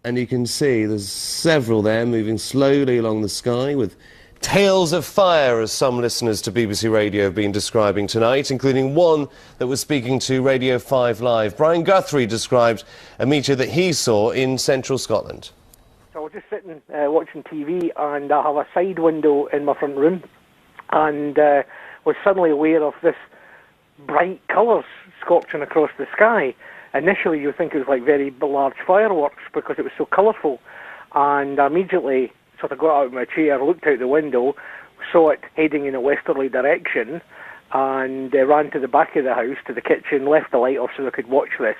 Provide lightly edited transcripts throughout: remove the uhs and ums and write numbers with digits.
And you can see there's several there moving slowly along the sky with tails of fire, as some listeners to BBC Radio have been describing tonight, including one that was speaking to Radio 5 Live. Brian Guthrie described a meteor that he saw in central Scotland. So I was just sitting watching TV, and I have a side window in my front room, and was suddenly aware of this bright colours scorching across the sky. Initially you think it was like very large fireworks because it was so colourful, and I immediately sort of got out of my chair, looked out the window, saw it heading in a westerly direction, and ran to the back of the house, to the kitchen, left the light off so I could watch this,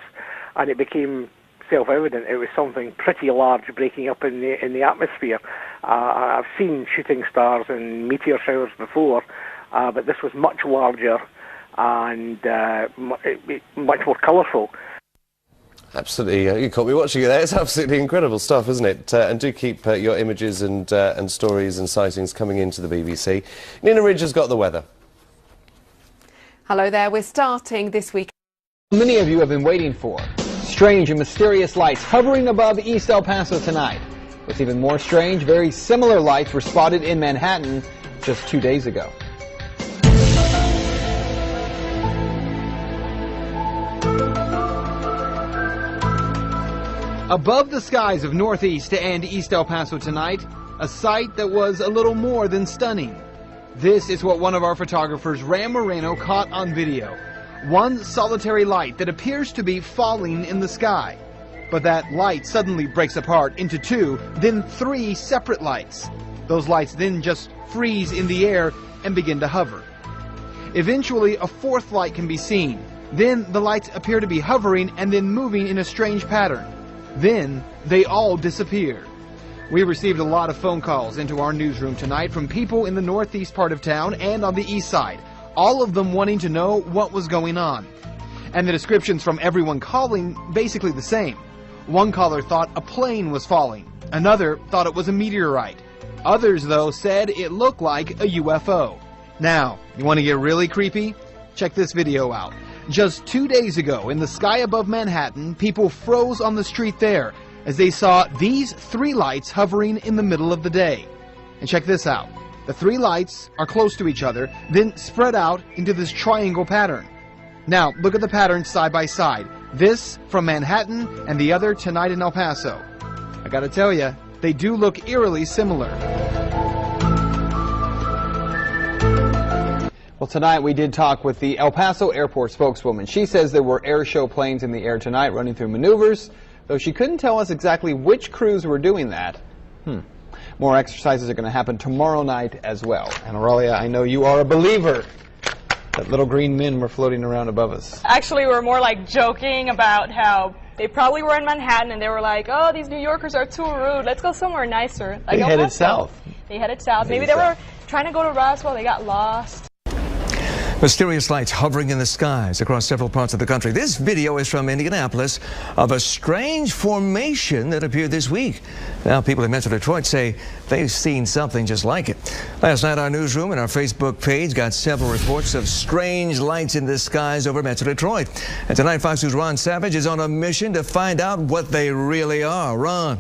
and it became self-evident it was something pretty large breaking up in the atmosphere. I've seen shooting stars and meteor showers before, but this was much larger and much more colourful. Absolutely, you caught me watching it there. It's absolutely incredible stuff, isn't it? And do keep your images and stories and sightings coming into the BBC. Nina Ridge has got the weather. Hello there, we're starting this week. Many of you have been waiting for strange and mysterious lights hovering above East El Paso tonight. What's even more strange, very similar lights were spotted in Manhattan just 2 days ago. Above the skies of Northeast and East El Paso tonight, a sight that was a little more than stunning. This is what one of our photographers, Ram Moreno, caught on video. One solitary light that appears to be falling in the sky. But that light suddenly breaks apart into two, then three separate lights. Those lights then just freeze in the air and begin to hover. Eventually, a fourth light can be seen. Then the lights appear to be hovering and then moving in a strange pattern. Then they all disappear. We received a lot of phone calls into our newsroom tonight from people in the northeast part of town and on the east side, all of them wanting to know what was going on. And the descriptions from everyone calling basically the same. One caller thought a plane was falling. Another thought it was a meteorite. Others, though, said it looked like a UFO. Now, you want to get really creepy? Check this video out. Just 2 days ago, in the sky above Manhattan, people froze on the street there as they saw these three lights hovering in the middle of the day. And check this out. The three lights are close to each other, then spread out into this triangle pattern. Now, look at the patterns side by side. This from Manhattan and the other tonight in El Paso. I gotta tell you, they do look eerily similar. Well, tonight we did talk with the El Paso airport spokeswoman. She says there were air show planes in the air tonight running through maneuvers, though she couldn't tell us exactly which crews were doing that. More exercises are going to happen tomorrow night as well. And Aurelia, I know you are a believer that little green men were floating around above us. Actually, we were more like joking about how they probably were in Manhattan and they were like, oh, these New Yorkers are too rude. Let's go somewhere nicer. Like, they headed south. They headed south. Maybe they were trying to go to Roswell. They got lost. Mysterious lights hovering in the skies across several parts of the country. This video is from Indianapolis of a strange formation that appeared this week. Now, people in Metro Detroit say they've seen something just like it. Last night, our newsroom and our Facebook page got several reports of strange lights in the skies over Metro Detroit. And tonight, Fox News' Ron Savage is on a mission to find out what they really are. Ron.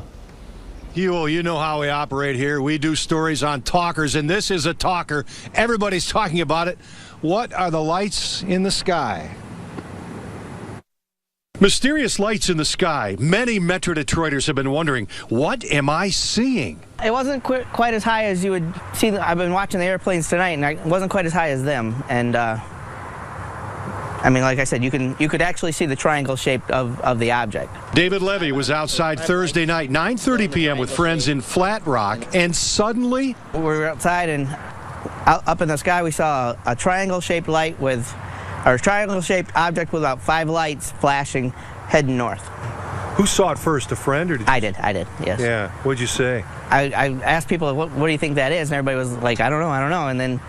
You know how we operate here. We do stories on talkers, and this is a talker. Everybody's talking about it. What are the lights in the sky? Mysterious lights in the sky. Many Metro Detroiters have been wondering, what am I seeing? It wasn't quite as high as you would see. I've been watching the airplanes tonight, and it wasn't quite as high as them. And I mean, like I said, you could actually see the triangle shape of the object. David Levy was outside Thursday night, 9:30 p.m. with friends in Flat Rock, and suddenly we were outside, and up in the sky we saw a triangle-shaped light with, or a triangle-shaped object with about 5 lights flashing heading north. Who saw it first, a friend, or did you? I did, yes. Yeah, what'd you say? I asked people, what do you think that is? And everybody was like, I don't know. And then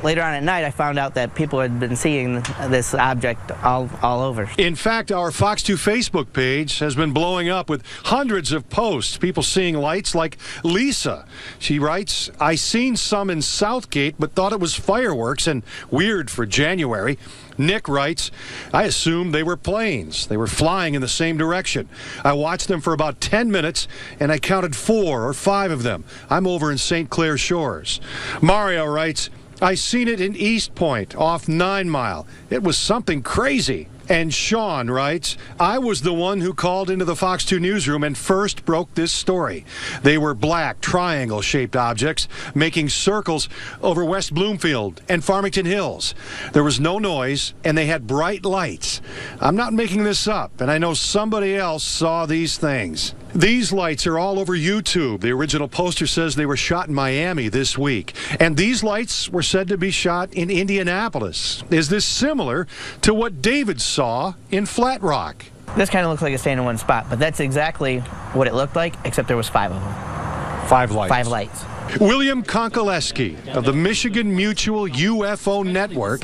later on at night, I found out that people had been seeing this object all over. In fact, our Fox 2 Facebook page has been blowing up with hundreds of posts. People seeing lights like Lisa. She writes, I seen some in Southgate, but thought it was fireworks and weird for January. Nick writes, I assumed they were planes. They were flying in the same direction. I watched them for about 10 minutes, and I counted 4 or 5 of them. I'm over in St. Clair Shores. Mario writes, I seen it in East Point, off 9 Mile. It was something crazy. And Sean writes, I was the one who called into the Fox 2 newsroom and first broke this story. They were black, triangle-shaped objects making circles over West Bloomfield and Farmington Hills. There was no noise, and they had bright lights. I'm not making this up, and I know somebody else saw these things. These lights are all over YouTube. The original poster says they were shot in Miami this week. And these lights were said to be shot in Indianapolis. Is this similar to what David saw in Flat Rock? This kind of looks like a staying in one spot, but that's exactly what it looked like, except there was 5 of them. 5 lights. 5 lights. William Konkoleski of the Michigan Mutual UFO Network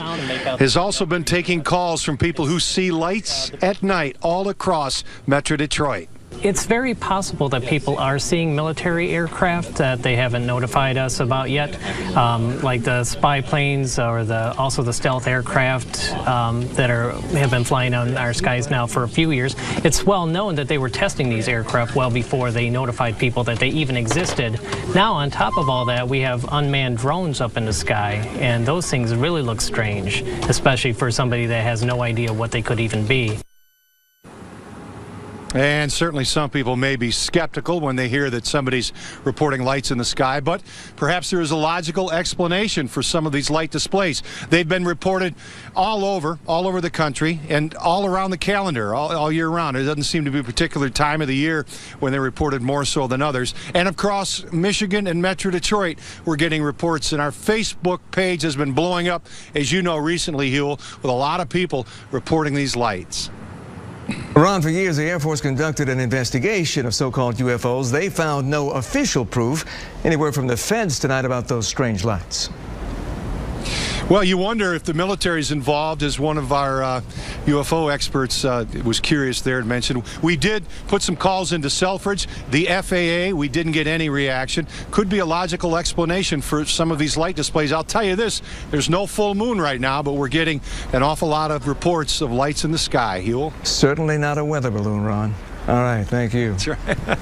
has also been taking calls from people who see lights at night all across Metro Detroit. It's very possible that people are seeing military aircraft that they haven't notified us about yet, like the spy planes or also the stealth aircraft that have been flying on our skies now for a few years. It's well known that they were testing these aircraft well before they notified people that they even existed. Now, on top of all that, we have unmanned drones up in the sky, and those things really look strange, especially for somebody that has no idea what they could even be. And certainly some people may be skeptical when they hear that somebody's reporting lights in the sky, but perhaps there is a logical explanation for some of these light displays. They've been reported all over the country and all around the calendar, all year round. It doesn't seem to be a particular time of the year when they're reported more so than others. And across Michigan and Metro Detroit, we're getting reports, and our Facebook page has been blowing up, as you know, recently, Huel, with a lot of people reporting these lights. Ron, for years, the Air Force conducted an investigation of so-called UFOs. They found no official proof. Any word from the feds tonight about those strange lights? Well, you wonder if the military's involved, as one of our UFO experts was curious there and mentioned. We did put some calls into Selfridge, the FAA. We didn't get any reaction. Could be a logical explanation for some of these light displays. I'll tell you this, there's no full moon right now, but we're getting an awful lot of reports of lights in the sky. Huel? Certainly not a weather balloon, Ron. All right, thank you. That's right.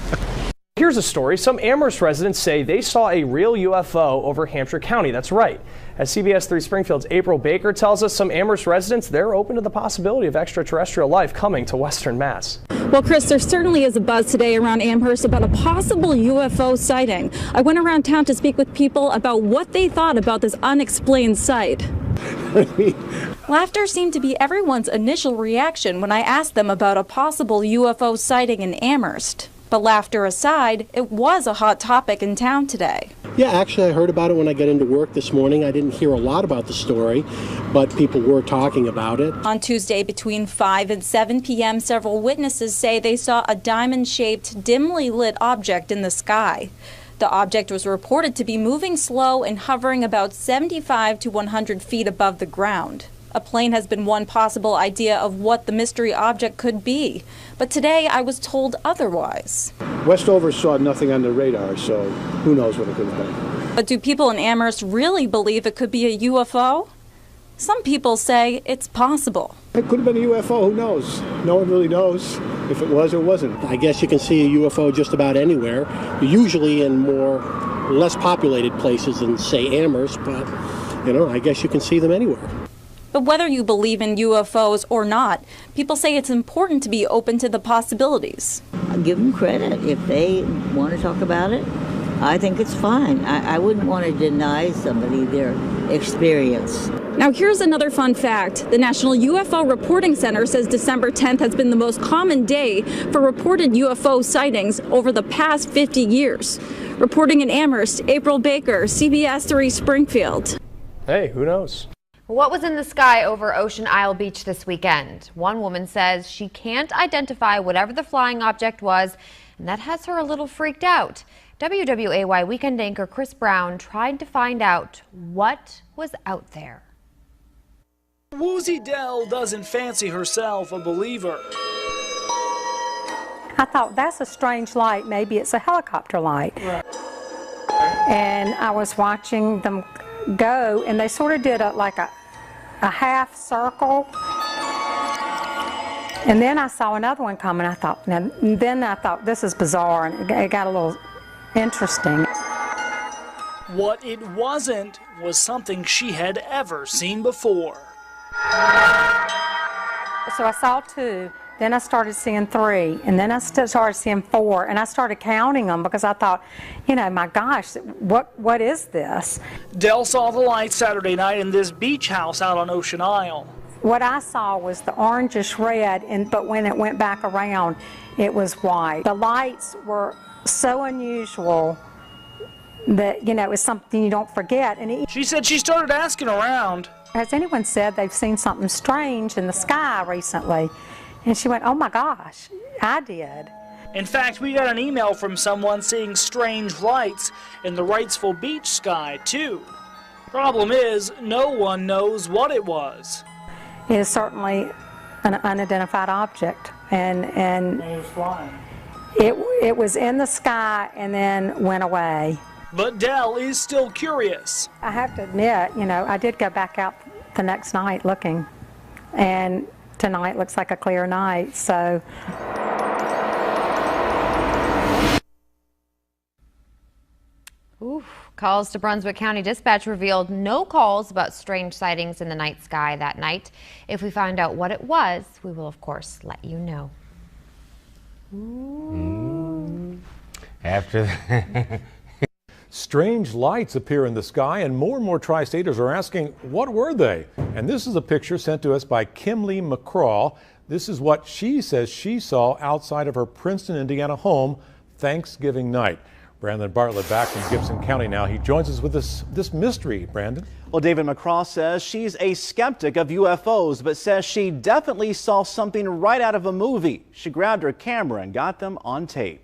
Here's a story. Some Amherst residents say they saw a real UFO over Hampshire County. That's right. As CBS 3 Springfield's April Baker tells us, some Amherst residents, they're open to the possibility of extraterrestrial life coming to Western Mass. Well, Chris, there certainly is a buzz today around Amherst about a possible UFO sighting. I went around town to speak with people about what they thought about this unexplained sight. Laughter seemed to be everyone's initial reaction when I asked them about a possible UFO sighting in Amherst. But laughter aside, it was a hot topic in town today. Yeah, actually I heard about it when I got into work this morning. I didn't hear a lot about the story, but people were talking about it. On Tuesday between 5 and 7 p.m., several witnesses say they saw a diamond-shaped, dimly lit object in the sky. The object was reported to be moving slow and hovering about 75 to 100 feet above the ground. A plane has been one possible idea of what the mystery object could be, but today I was told otherwise. Westover saw nothing on the radar, so who knows what it could have been. But do people in Amherst really believe it could be a UFO? Some people say it's possible. It could have been a UFO, who knows? No one really knows if it was or wasn't. I guess you can see a UFO just about anywhere, usually in less populated places than, say, Amherst, but, I guess you can see them anywhere. But whether you believe in UFOs or not, people say it's important to be open to the possibilities. I'll give them credit. If they want to talk about it, I think it's fine. I wouldn't want to deny somebody their experience. Now here's another fun fact. The National UFO Reporting Center says December 10th has been the most common day for reported UFO sightings over the past 50 years. Reporting in Amherst, April Baker, CBS 3 Springfield. Hey, who knows? What was in the sky over Ocean Isle Beach this weekend? One woman says she can't identify whatever the flying object was, and that has her a little freaked out. WWAY weekend anchor Chris Brown tried to find out what was out there. Woozy Dell doesn't fancy herself a believer. I thought, that's a strange light. Maybe it's a helicopter light. Right. And I was watching them go, and they sort of did like a half circle. And then I saw another one coming. I thought, this is bizarre, and it got a little interesting. What it wasn't was something she had ever seen before. So I saw 2, then I started seeing 3, and then I started seeing 4, and I started counting them because I thought, my gosh, what is this? Dell saw the light Saturday night in this beach house out on Ocean Isle. What I saw was the orangish red, but when it went back around, it was white. The lights were so unusual that, it was something you don't forget. And she said she started asking around. Has anyone said they've seen something strange in the sky recently? And she went, oh my gosh, I did. In fact, we got an email from someone seeing strange lights in the Wrightsville beach sky, too. Problem is, no one knows what it was. It is certainly an unidentified object. And it was flying. It was in the sky and then went away. But Dell is still curious. I have to admit, I did go back out the next night looking, and tonight looks like a clear night, so. Oof. Calls to Brunswick County Dispatch revealed no calls about strange sightings in the night sky that night. If we find out what it was, we will of course let you know. After that. Strange lights appear in the sky, and more tri-staters are asking, what were they? And this is a picture sent to us by Kimley McCraw. This is what she says she saw outside of her Princeton, Indiana home Thanksgiving night. Brandon Bartlett back from Gibson County now. He joins us with this mystery, Brandon. Well, David McCraw says she's a skeptic of UFOs, but says she definitely saw something right out of a movie. She grabbed her camera and got them on tape.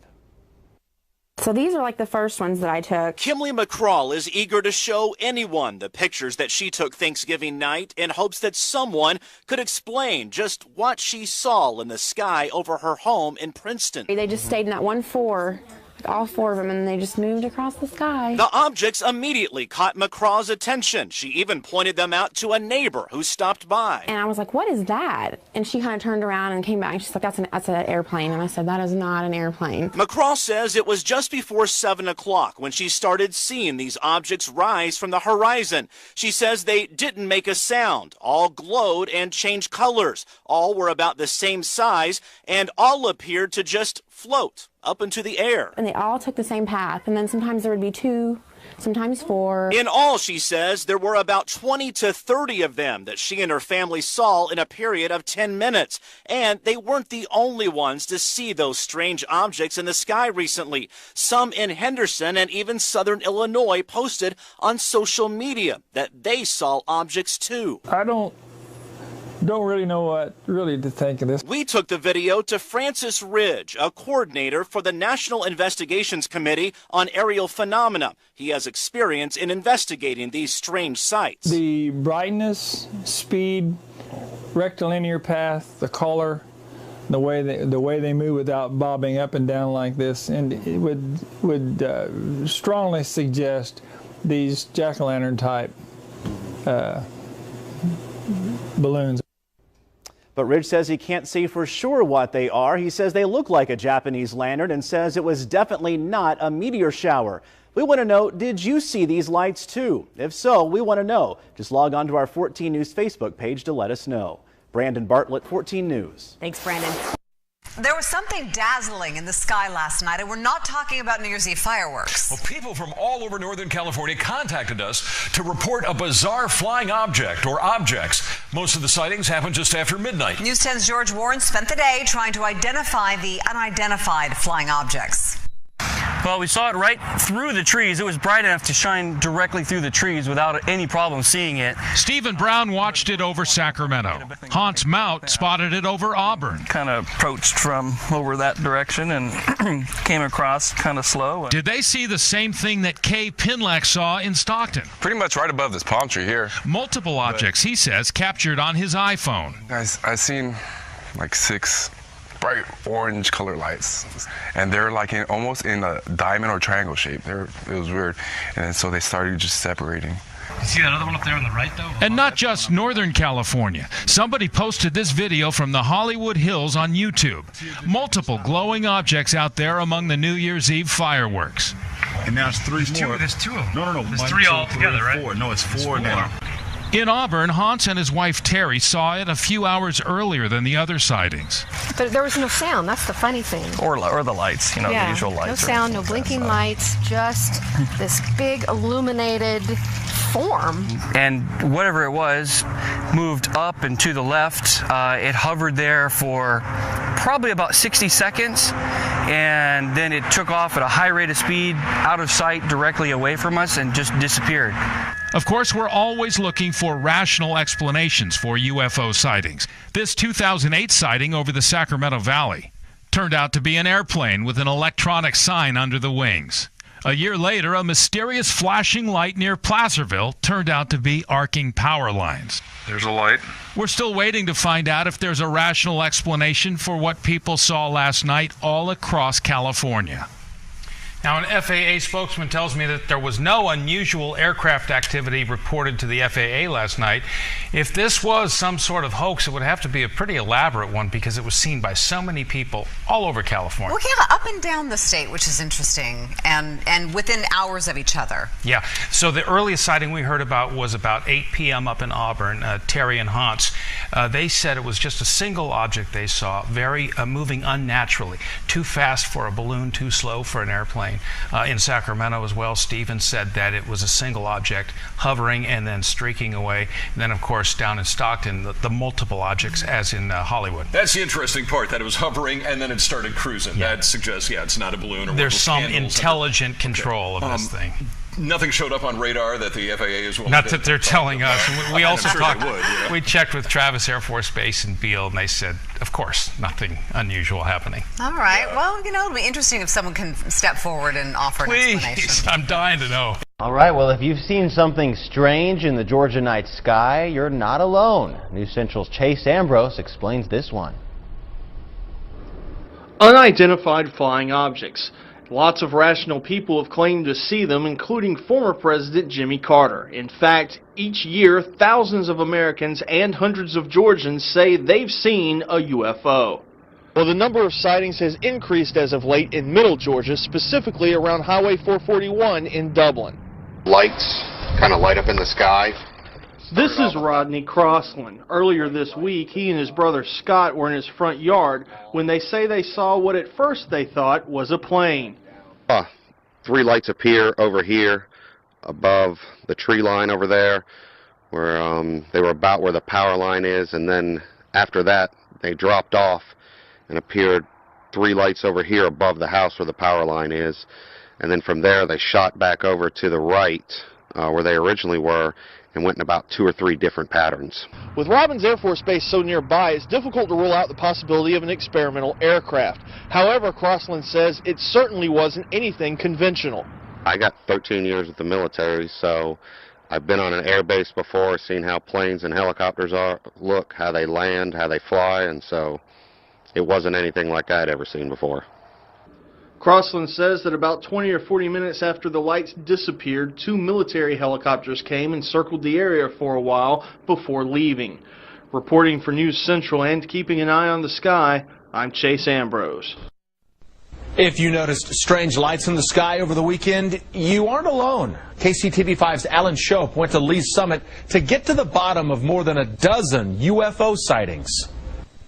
So these are like the first ones that I took. Kimley McCraw is eager to show anyone the pictures that she took Thanksgiving night in hopes that someone could explain just what she saw in the sky over her home in Princeton. They just stayed in that one 4, all 4 of them, and they just moved across the sky. The objects immediately caught McCraw's attention. She even pointed them out to a neighbor who stopped by. And I was like, what is that? And she kind of turned around and came back, and she's like, that's an airplane. And I said, that is not an airplane. McCraw says it was just before 7 o'clock when she started seeing these objects rise from the horizon. She says they didn't make a sound, all glowed and changed colors. All were about the same size, and all appeared to just float up into the air. And they all took the same path, and then sometimes there would be 2, sometimes 4. In all, she says, there were about 20 to 30 of them that she and her family saw in a period of 10 minutes. And they weren't the only ones to see those strange objects in the sky recently. Some in Henderson and even southern Illinois posted on social media that they saw objects too. I don't really know what really to think of this. We took the video to Francis Ridge, a coordinator for the National Investigations Committee on Aerial Phenomena. He has experience in investigating these strange sights. The brightness, speed, rectilinear path, the color, the way they move without bobbing up and down like this, and it would strongly suggest these jack-o'-lantern type balloons. But Ridge says he can't say for sure what they are. He says they look like a Japanese lantern and says it was definitely not a meteor shower. We want to know, did you see these lights too? If so, we want to know. Just log on to our 14 News Facebook page to let us know. Brandon Bartlett, 14 News. Thanks, Brandon. There was something dazzling in the sky last night, and we're not talking about New Year's Eve fireworks. Well, people from all over Northern California contacted us to report a bizarre flying object or objects. Most of the sightings happened just after midnight. News 10's George Warren spent the day trying to identify the unidentified flying objects. Well, we saw it right through the trees. It was bright enough to shine directly through the trees without any problem seeing it. Stephen Brown watched it over Sacramento. Hans Mount spotted it over Auburn. Kind of approached from over that direction and came across kind of slow. Did they see the same thing that Kay Pinlack saw in Stockton? Pretty much right above this palm tree here. Multiple objects, he says, captured on his iPhone. I seen like 6 bright orange color lights, and they're like almost in a diamond or triangle shape. It was weird, and so they started just separating. You see that other one up there on the right, though? And not just Northern California. Somebody posted this video from the Hollywood Hills on YouTube. Multiple glowing objects out there among the New Year's Eve fireworks. And now it's 3 more. There's 2 of them. No. There's 1, 3 2, all 3, together, right? 4. No, it's 4 now. In Auburn, Hans and his wife Terry saw it a few hours earlier than the other sightings. But there was no sound. That's the funny thing. Or the lights, the usual lights. No sound, no blinking lights, just this big illuminated form. And whatever it was moved up and to the left. It hovered there for probably about 60 seconds, and then it took off at a high rate of speed, out of sight, directly away from us, and just disappeared. Of course, we're always looking for rational explanations for UFO sightings. This 2008 sighting over the Sacramento Valley turned out to be an airplane with an electronic sign under the wings. A year later, a mysterious flashing light near Placerville turned out to be arcing power lines. There's a light. We're still waiting to find out if there's a rational explanation for what people saw last night all across California. Now, an FAA spokesman tells me that there was no unusual aircraft activity reported to the FAA last night. If this was some sort of hoax, it would have to be a pretty elaborate one because it was seen by so many people all over California. Well, yeah, up and down the state, which is interesting, and within hours of each other. Yeah, so the earliest sighting we heard about was about 8 p.m. up in Auburn. Terry and Hans, they said it was just a single object they saw, very moving unnaturally, too fast for a balloon, too slow for an airplane. In Sacramento as well, Stephen said that it was a single object hovering and then streaking away. And then, of course, down in Stockton, the multiple objects, as in Hollywood. That's the interesting part, that it was hovering and then it started cruising. Yeah. That suggests, it's not a balloon. Or there's some intelligent control of this thing. Nothing showed up on radar that the FAA is willing Not that they're telling us. We also sure talked. would, We checked with Travis Air Force Base in Beale, and they said, of course, nothing unusual happening. All right. Well, it'll be interesting if someone can step forward and offer an explanation. Please, I'm dying to know. All right. Well, if you've seen something strange in the Georgia night sky, you're not alone. News Central's Chase Ambrose explains this one. Unidentified flying objects. Lots of rational people have claimed to see them, including former President Jimmy Carter. In fact, each year, thousands of Americans and hundreds of Georgians say they've seen a UFO. Well, the number of sightings has increased as of late in Middle Georgia, specifically around Highway 441 in Dublin. Lights kind of light up in the sky. This is Rodney Crossland. Earlier this week, he and his brother Scott were in his front yard when they say they saw what at first they thought was a plane. 3 lights appear over here above the tree line over there, where they were about where the power line is, and then after that they dropped off and appeared 3 lights over here above the house where the power line is, and then from there they shot back over to the right where they originally were and went in about 2 or 3 different patterns. With Robins Air Force Base so nearby, it's difficult to rule out the possibility of an experimental aircraft. However, Crossland says it certainly wasn't anything conventional. I got 13 years with the military, so I've been on an air base before, seen how planes and helicopters look, how they land, how they fly, and so it wasn't anything like I'd ever seen before. Crossland says that about 20 or 40 minutes after the lights disappeared, 2 military helicopters came and circled the area for a while before leaving. Reporting for News Central and keeping an eye on the sky, I'm Chase Ambrose. If you noticed strange lights in the sky over the weekend, you aren't alone. KCTV5's Alan Shope went to Lee's Summit to get to the bottom of more than a dozen UFO sightings.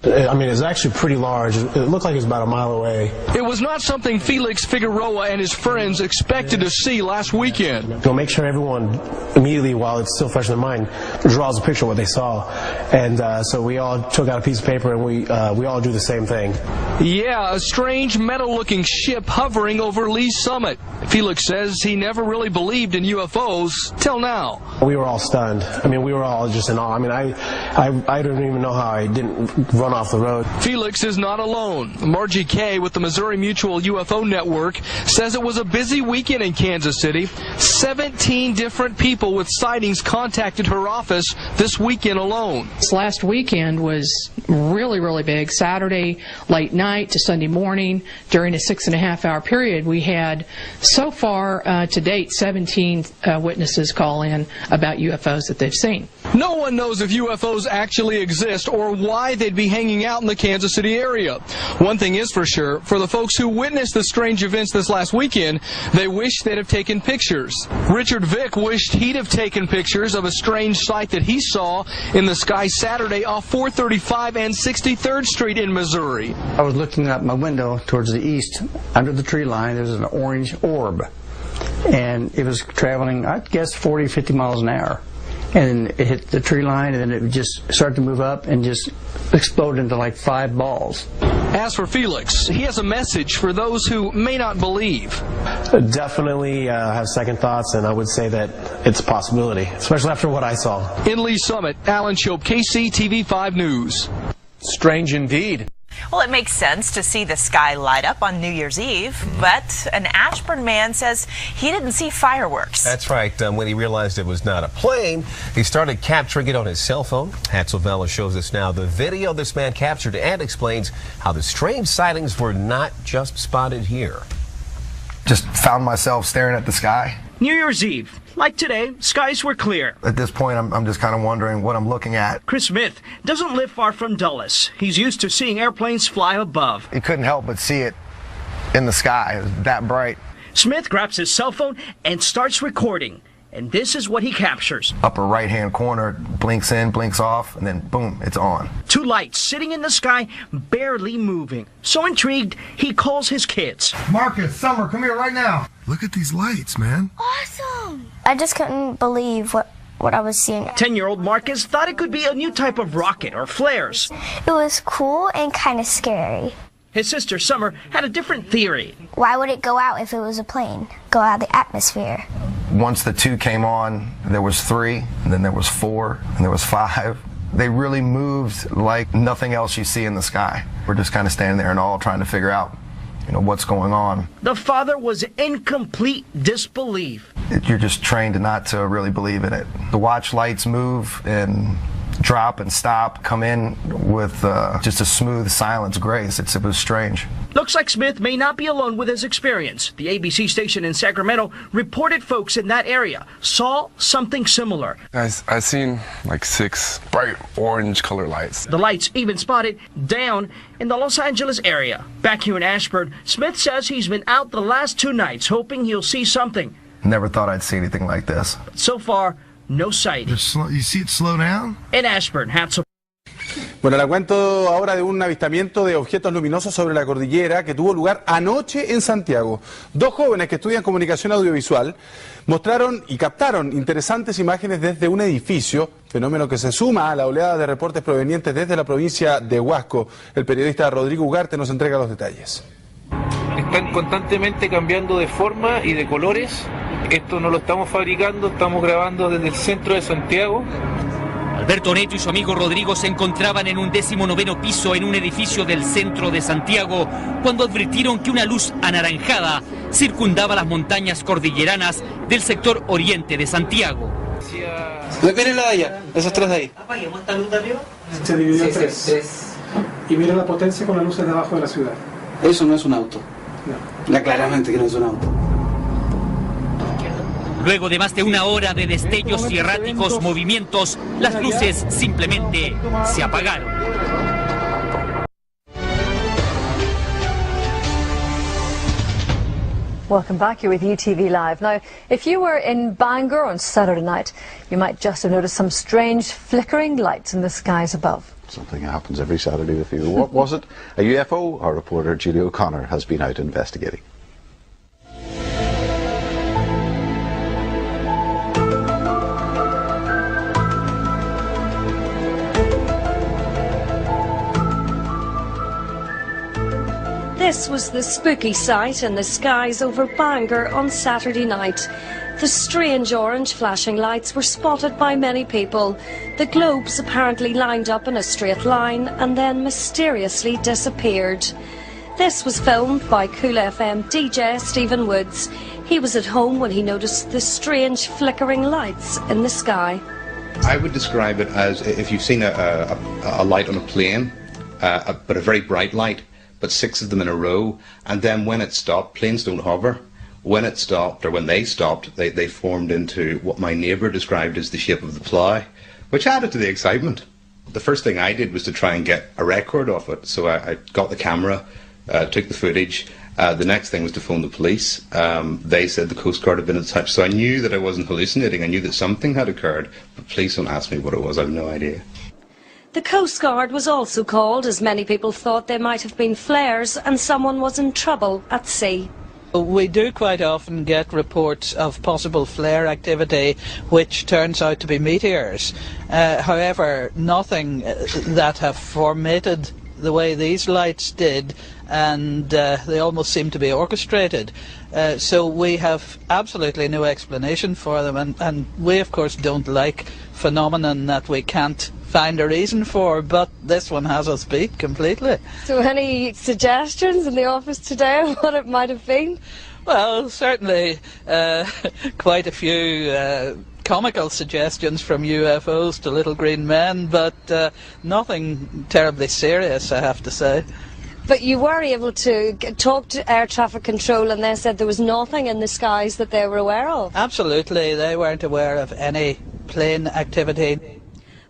I mean, it's actually pretty large. It looked like it was about a mile away. It was not something Felix Figueroa and his friends expected to see last weekend. Make sure everyone immediately, while it's still fresh in their mind, draws a picture of what they saw. And so we all took out a piece of paper and we all do the same thing. Yeah, a strange metal-looking ship hovering over Lee's Summit. Felix says he never really believed in UFOs till now. We were all stunned. I mean, we were all just in awe. I mean, I don't even know how I didn't run off the road. Felix is not alone. Margie Kay with the Missouri Mutual UFO Network says it was a busy weekend in Kansas City. 17 different people with sightings contacted her office this weekend alone. This last weekend was really big. Saturday late night to Sunday morning during a 6.5-hour period. We had so far to date 17 witnesses call in about UFOs that they've seen. No one knows if UFOs actually exist or why they'd be hanging out in the Kansas City area. One thing is for sure, for the folks who witnessed the strange events this last weekend, they wish they'd have taken pictures. Richard Vick wished he'd have taken pictures of a strange sight that he saw in the sky Saturday off 435 and 63rd Street in Missouri. I was looking out my window towards the east. Under the tree line, there was an orange orb. And it was traveling, I guess, 40, 50 miles an hour. And it hit the tree line, and then it just started to move up and just exploded into like 5 balls. As for Felix, he has a message for those who may not believe. Definitely have second thoughts, and I would say that it's a possibility, especially after what I saw. In Lee Summit, Alan Shope, KCTV5 News. Strange indeed. Well, it makes sense to see the sky light up on New Year's Eve, but an Ashburn man says he didn't see fireworks. That's right. When he realized it was not a plane, he started capturing it on his cell phone. Hatzel Vela shows us now the video this man captured and explains how the strange sightings were not just spotted here. Just found myself staring at the sky. New Year's Eve. Like today, skies were clear. At this point, I'm just kind of wondering what I'm looking at. Chris Smith doesn't live far from Dulles. He's used to seeing airplanes fly above. You couldn't help but see it in the sky. It was that bright. Smith grabs his cell phone and starts recording. And this is what he captures. Upper right-hand corner, blinks in, blinks off, and then boom, it's on. 2 lights sitting in the sky, barely moving. So intrigued, he calls his kids. Marcus, Summer, come here right now. Look at these lights, man. Awesome. I just couldn't believe what I was seeing. 10-year-old Marcus thought it could be a new type of rocket or flares. It was cool and kind of scary. His sister Summer had a different theory. Why would it go out if it was a plane? Go out of the atmosphere. Once the 2 came on, there was 3, and then there was 4, and there was 5. They really moved like nothing else you see in the sky. We're just kind of standing there and all trying to figure out, what's going on. The father was in complete disbelief. You're just trained not to really believe in it. To watch lights move and drop and stop, come in with just a smooth silence grace. It was strange. Looks like Smith may not be alone with his experience. The ABC station in Sacramento reported folks in that area saw something similar. I seen like 6 bright orange color lights. The lights even spotted down in the Los Angeles area. Back here in Ashburn, Smith says he's been out the last 2 nights hoping he'll see something. Never thought I'd see anything like this. But so far, no sight. You see it slow down? In Ashburn, Hatzel. Bueno, le cuento ahora de un avistamiento de objetos luminosos sobre la cordillera que tuvo lugar anoche en Santiago. 2 jóvenes que estudian comunicación audiovisual mostraron y captaron interesantes imágenes desde un edificio, fenómeno que se suma a la oleada de reportes provenientes desde la provincia de Huasco. El periodista Rodrigo Ugarte nos entrega los detalles. Están constantemente cambiando de forma y de colores. Esto no lo estamos fabricando, estamos grabando desde el centro de Santiago. Alberto Neto y su amigo Rodrigo se encontraban en un 19º piso en un edificio del centro de Santiago cuando advirtieron que una luz anaranjada circundaba las montañas cordilleranas del sector oriente de Santiago. Miren la de allá, esas 3 de ahí. ¿Apaguemos esta luz de arriba? Se dividió en 3. Y miren la potencia con las luces de abajo de la ciudad. Eso no es un auto. No. Claramente que no es un auto. Luego de más de 1 hora de destellos y erráticos movimientos, las luces simplemente se apagaron. Welcome back. You're with UTV Live. Now, if you were in Bangor on Saturday night, you might just have noticed some strange flickering lights in the skies above. Something happens every Saturday with you. What was it? A UFO? Our reporter Julie O'Connor has been out investigating. This was the spooky sight in the skies over Bangor on Saturday night. The strange orange flashing lights were spotted by many people. The globes apparently lined up in a straight line and then mysteriously disappeared. This was filmed by Cool FM DJ Stephen Woods. He was at home when he noticed the strange flickering lights in the sky. I would describe it as if you've seen a light on a plane, but a very bright light, but 6 of them in a row, and then when it stopped, planes don't hover. When it stopped, or when they stopped, they formed into what my neighbour described as the shape of the plough, which added to the excitement. The first thing I did was to try and get a record of it, so I got the camera, took the footage. The next thing was to phone the police. They said the Coast Guard had been in touch, so I knew that I wasn't hallucinating. I knew that something had occurred, but please don't ask me what it was. I have no idea. The Coast Guard was also called, as many people thought they might have been flares and someone was in trouble at sea. We do quite often get reports of possible flare activity which turns out to be meteors. However, nothing that have formatted the way these lights did, and they almost seem to be orchestrated. So we have absolutely no explanation for them, and we of course don't like phenomenon that we can't find a reason for, but this one has us beat completely. So any suggestions in the office today on what it might have been? Well, certainly quite a few comical suggestions from UFOs to little green men, but nothing terribly serious, I have to say. But you were able to talk to air traffic control and they said there was nothing in the skies that they were aware of? Absolutely, they weren't aware of any plane activity.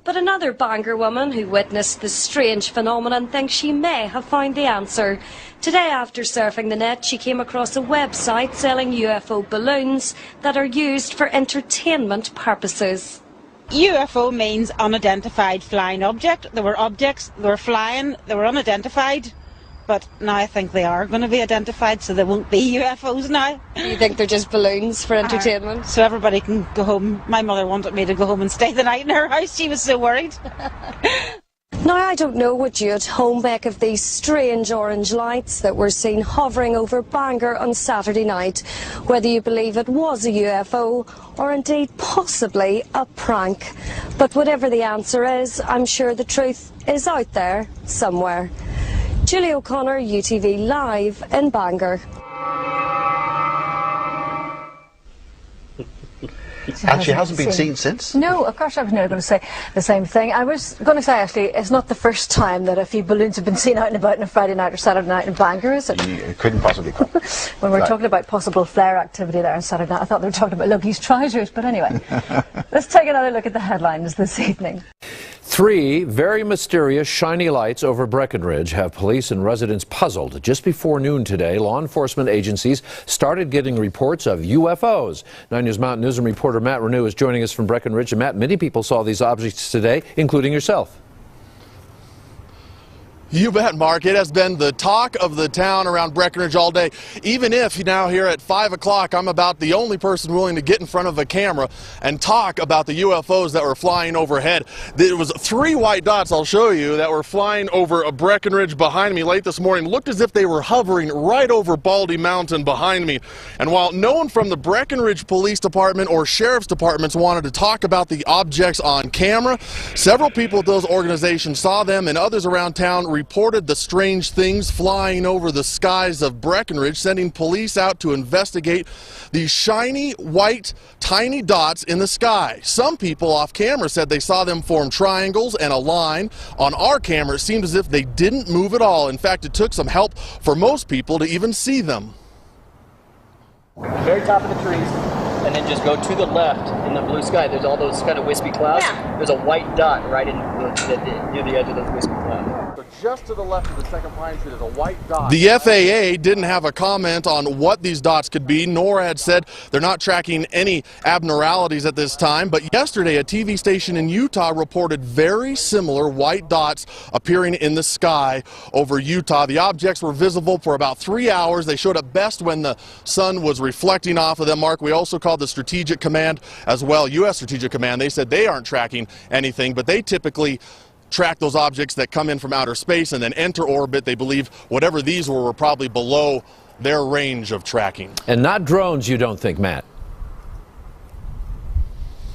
But another Bangor woman who witnessed the strange phenomenon thinks she may have found the answer. Today, after surfing the net, she came across a website selling UFO balloons that are used for entertainment purposes. UFO means unidentified flying object. There were objects, they were flying, they were unidentified. But now I think they are going to be identified, so there won't be UFOs now. You think they're just balloons for entertainment? So everybody can go home. My mother wanted me to go home and stay the night in her house. She was so worried. Now, I don't know what you at home make of these strange orange lights that were seen hovering over Bangor on Saturday night. Whether you believe it was a UFO or indeed possibly a prank. But whatever the answer is, I'm sure the truth is out there somewhere. Julie O'Connor, UTV Live in Bangor. And she hasn't been seen since? No, of course I was never going to say the same thing. I was going to say, actually, it's not the first time that a few balloons have been seen out and about on a Friday night or Saturday night in Bangor, is it? It couldn't possibly come. When we're talking about possible flare activity there on Saturday night, I thought they were talking about Loki's trousers, but anyway. Let's take another look at the headlines this evening. 3 very mysterious shiny lights over Breckenridge have police and residents puzzled. Just before noon today, law enforcement agencies started getting reports of UFOs. 9 News Mountain Newsroom reporter Matt Renew is joining us from Breckenridge. And Matt, many people saw these objects today, including yourself. You bet, Mark. It has been the talk of the town around Breckenridge all day. Even if now here at 5 o'clock, I'm about the only person willing to get in front of a camera and talk about the UFOs that were flying overhead. There was 3 white dots, I'll show you, that were flying over a Breckenridge behind me late this morning. Looked as if they were hovering right over Baldy Mountain behind me. And while no one from the Breckenridge Police Department or Sheriff's Departments wanted to talk about the objects on camera, several people at those organizations saw them, and others around town reported the strange things flying over the skies of Breckenridge, sending police out to investigate these shiny, white, tiny dots in the sky. Some people off camera said they saw them form triangles and a line. On our camera, it seemed as if they didn't move at all. In fact, it took some help for most people to even see them. Very top of the trees, and then just go to the left in the blue sky. There's all those kind of wispy clouds. Yeah. There's a white dot right in near the edge of those wispy clouds. So just to the left of the second pine tree, there's a white dot. The FAA didn't have a comment on what these dots could be, nor had said they're not tracking any abnormalities at this time. But yesterday, a TV station in Utah reported very similar white dots appearing in the sky over Utah. The objects were visible for about 3 hours. They showed up best when the sun was reflecting off of them. Mark, we also called the Strategic Command as well, U.S. Strategic Command. They said they aren't tracking anything, but they typically track those objects that come in from outer space and then enter orbit. They believe whatever these were probably below their range of tracking. And not drones, you don't think, Matt?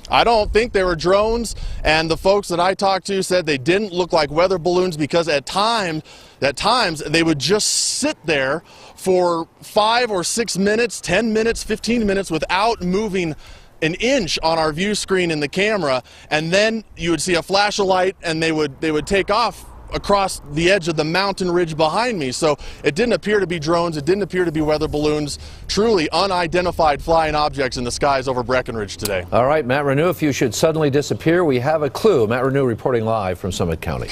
I don't think they were drones, and the folks that I talked to said they didn't look like weather balloons because at times they would just sit there for 5 or 6 minutes, 10 minutes, 15 minutes without moving an inch on our view screen in the camera, and then you would see a flash of light and they would take off across the edge of the mountain ridge behind me. So it didn't appear to be drones, it didn't appear to be weather balloons, truly unidentified flying objects in the skies over Breckenridge today. All right, Matt Renew, if you should suddenly disappear, we have a clue. Matt Renew reporting live from Summit County.